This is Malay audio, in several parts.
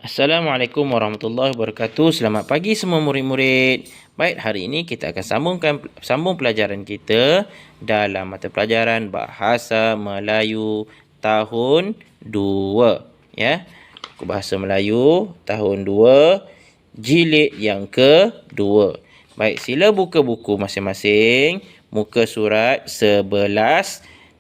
Assalamualaikum warahmatullahi wabarakatuh. Selamat pagi semua murid-murid. Baik, hari ini kita akan sambung pelajaran kita dalam mata pelajaran Bahasa Melayu tahun 2. Ya. Buku Bahasa Melayu tahun 2, jilid yang ke-2. Baik, sila buka buku masing-masing. Muka surat 11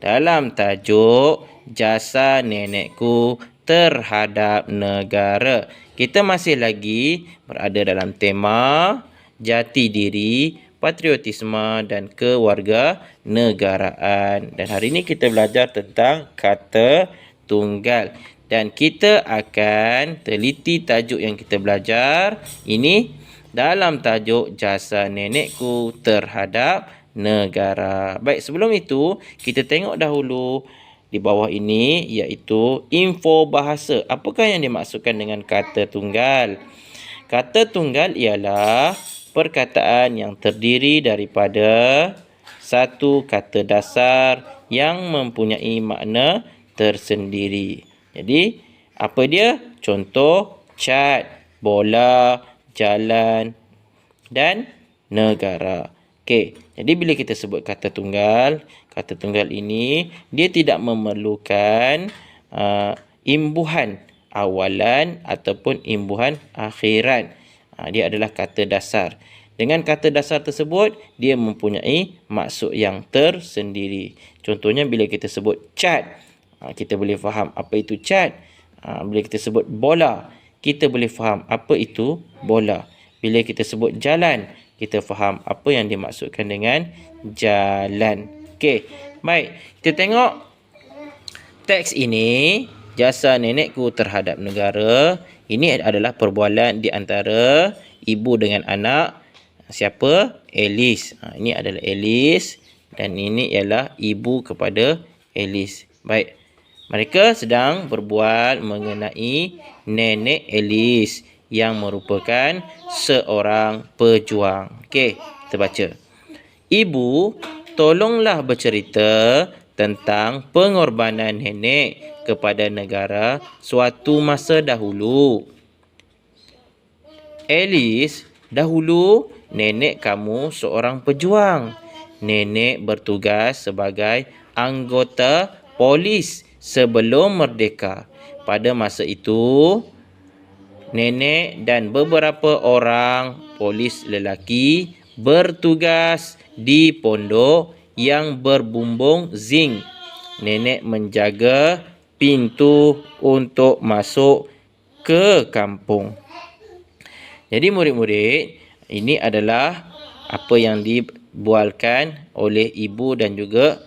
dalam tajuk Jasa Nenekku Terhadap Negara. Kita masih lagi berada dalam tema jati diri, patriotisme dan kewarganegaraan. Dan hari ini kita belajar tentang kata tunggal. Dan kita akan teliti tajuk yang kita belajar ini dalam tajuk Jasa Nenekku Terhadap Negara. Baik, sebelum itu kita tengok dahulu di bawah ini, iaitu info bahasa. Apakah yang dimaksudkan dengan kata tunggal? Kata tunggal ialah perkataan yang terdiri daripada satu kata dasar yang mempunyai makna tersendiri. Jadi, apa dia? Contoh, cat, bola, jalan dan negara. Okey, jadi bila kita sebut kata tunggal ini dia tidak memerlukan imbuhan awalan ataupun imbuhan akhiran. Dia adalah kata dasar. Dengan kata dasar tersebut, dia mempunyai maksud yang tersendiri. Contohnya bila kita sebut cat, kita boleh faham apa itu cat. Bila kita sebut bola, kita boleh faham apa itu bola. Bila kita sebut jalan, kita faham apa yang dimaksudkan dengan jalan. Okey, baik. Kita tengok teks ini, Jasa Nenekku Terhadap Negara. Ini adalah perbualan di antara ibu dengan anak. Siapa? Alice. Ini adalah Alice dan ini ialah ibu kepada Alice. Baik. Mereka sedang berbual mengenai nenek Alice yang merupakan seorang pejuang. Okey, kita baca. Ibu, tolonglah bercerita tentang pengorbanan nenek kepada negara suatu masa dahulu. Alice, dahulu nenek kamu seorang pejuang. Nenek bertugas sebagai anggota polis sebelum merdeka. Pada masa itu, nenek dan beberapa orang polis lelaki bertugas di pondok yang berbumbung zinc. Nenek menjaga pintu untuk masuk ke kampung. Jadi murid-murid, ini adalah apa yang dibualkan oleh ibu dan juga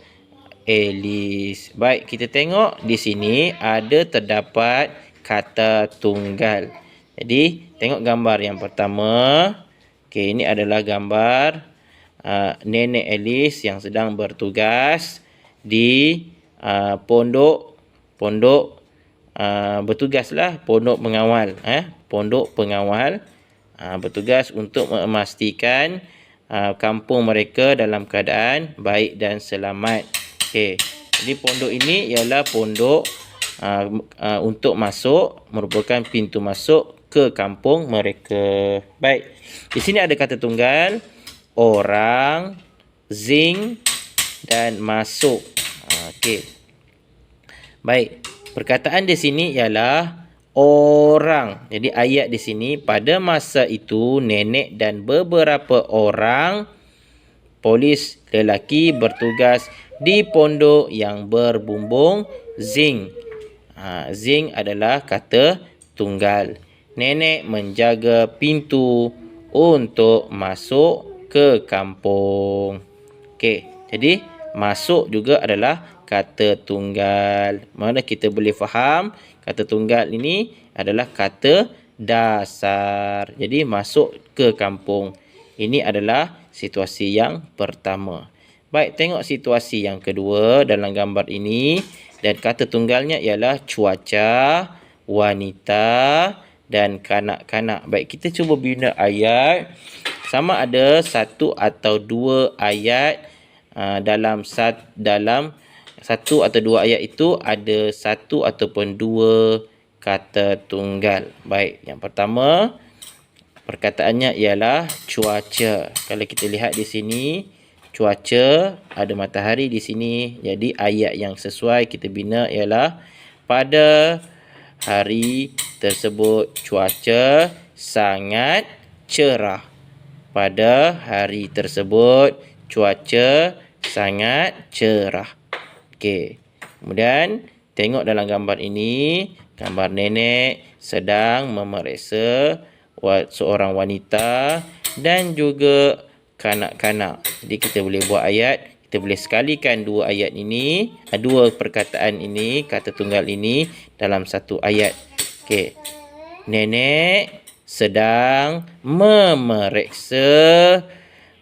Alice. Baik, kita tengok di sini ada terdapat kata tunggal. Jadi, tengok gambar yang pertama. Okey, ini adalah gambar nenek Alice yang sedang bertugas di pondok bertugaslah pondok pengawal, pondok pengawal, bertugas untuk memastikan kampung mereka dalam keadaan baik dan selamat. Okey, jadi pondok ini ialah pondok untuk masuk, merupakan pintu masuk ke kampung mereka. Baik, di sini ada kata tunggal, orang, zinc dan masuk. Okey. Baik, perkataan di sini ialah orang. Jadi ayat di sini, pada masa itu nenek dan beberapa orang polis lelaki bertugas di pondok yang berbumbung zinc. Zinc adalah kata tunggal. Nenek menjaga pintu untuk masuk ke kampung. Okey, jadi masuk juga adalah kata tunggal. Mana kita boleh faham kata tunggal ini adalah kata dasar. Jadi masuk ke kampung. Ini adalah situasi yang pertama. Baik, tengok situasi yang kedua dalam gambar ini. Dan kata tunggalnya ialah cuaca, wanita dan kanak-kanak. Baik, kita cuba bina ayat. Sama ada satu atau dua ayat dalam satu atau dua ayat itu ada satu ataupun dua kata kata tunggal. Baik, yang pertama perkataannya ialah cuaca. Kalau kita lihat di sini, cuaca ada matahari di sini. Jadi ayat yang sesuai kita bina ialah pada hari tersebut cuaca sangat cerah. Pada hari tersebut cuaca sangat cerah. Okey. Kemudian tengok dalam gambar ini, gambar nenek sedang memeriksa seorang wanita dan juga kanak-kanak. Jadi kita boleh buat ayat, kita boleh sekalikan dua ayat ini, dua perkataan ini, kata tunggal ini dalam satu ayat. Okey. Nenek sedang memeriksa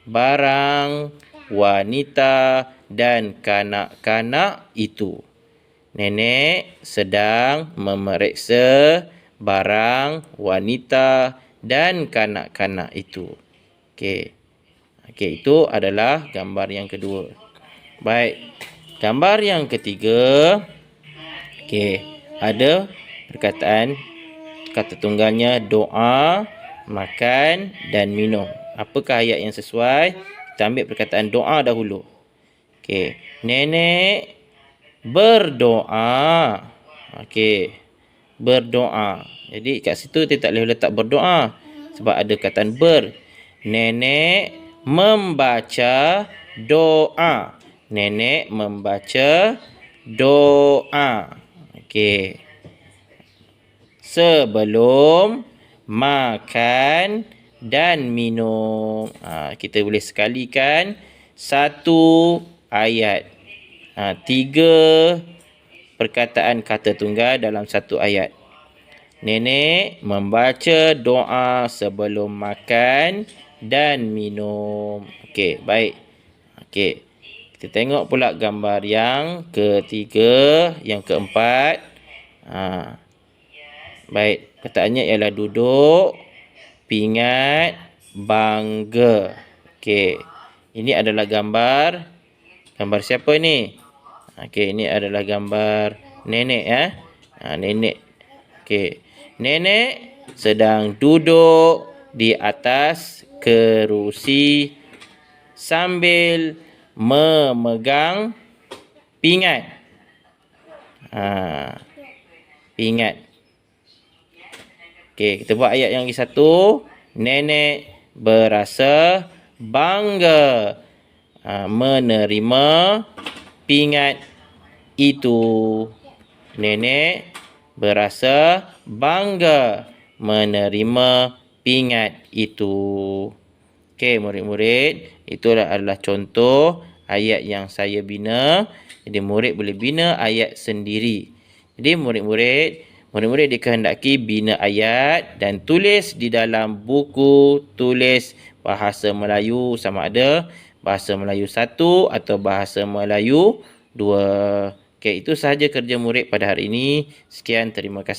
barang wanita dan kanak-kanak itu. Nenek sedang memeriksa barang wanita dan kanak-kanak itu. Okey. Okey, itu adalah gambar yang kedua. Baik. Gambar yang ketiga. Okey, ada perkataan kata tunggalnya doa, makan dan minum. Apakah ayat yang sesuai? Kita ambil perkataan doa dahulu. Okey, nenek berdoa. Okey, berdoa. Jadi kat situ dia tak boleh letak berdoa sebab ada kataan ber. Nenek membaca doa. Nenek membaca doa. Okey. Sebelum makan dan minum. Kita boleh sekalikan satu ayat. 3 perkataan kata tunggal dalam satu ayat. Nenek membaca doa sebelum makan dan minum. Okey, baik. Okey. Kita tengok pula gambar yang ketiga, yang keempat. Baik, perkataannya ialah duduk, pingat, bangga. Okey. Ini adalah gambar siapa ni? Okey, ini adalah gambar nenek ya. Nenek. Okey. Nenek sedang duduk di atas kerusi sambil memegang pingat. Pingat. Okey, kita buat ayat yang lagi satu. Nenek berasa bangga menerima pingat itu. Nenek berasa bangga menerima pingat itu. Okey, murid-murid, itulah adalah contoh ayat yang saya bina. Jadi murid boleh bina ayat sendiri. Jadi murid-murid dikehendaki bina ayat dan tulis di dalam buku tulis bahasa Melayu, sama ada bahasa Melayu 1 atau bahasa Melayu 2. Okey, itu sahaja kerja murid pada hari ini. Sekian, terima kasih.